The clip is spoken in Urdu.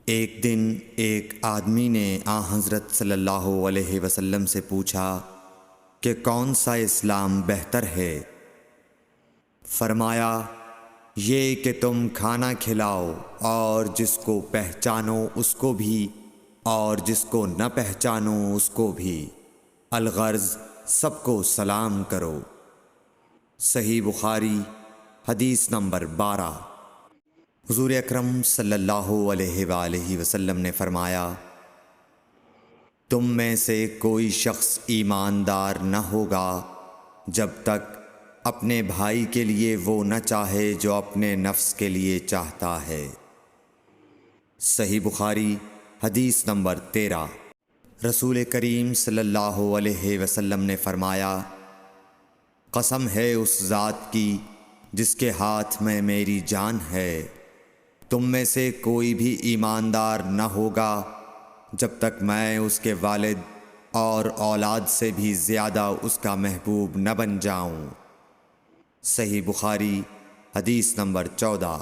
ایک دن ایک آدمی نے حضرت صلی اللہ علیہ وسلم سے پوچھا کہ کون سا اسلام بہتر ہے؟ فرمایا، یہ کہ تم کھانا کھلاؤ اور جس کو پہچانو اس کو بھی اور جس کو نہ پہچانو اس کو بھی، الغرض سب کو سلام کرو۔ صحیح بخاری حدیث نمبر 12۔ حضور اکرم صلی اللہ علیہ وآلہ وسلم نے فرمایا، تم میں سے کوئی شخص ایماندار نہ ہوگا جب تک اپنے بھائی کے لیے وہ نہ چاہے جو اپنے نفس کے لیے چاہتا ہے۔ صحیح بخاری حدیث نمبر 13۔ رسول کریم صلی اللہ علیہ وسلم نے فرمایا، قسم ہے اس ذات کی جس کے ہاتھ میں میری جان ہے، تم میں سے کوئی بھی ایماندار نہ ہوگا جب تک میں اس کے والد اور اولاد سے بھی زیادہ اس کا محبوب نہ بن جاؤں۔ صحیح بخاری حدیث نمبر 14۔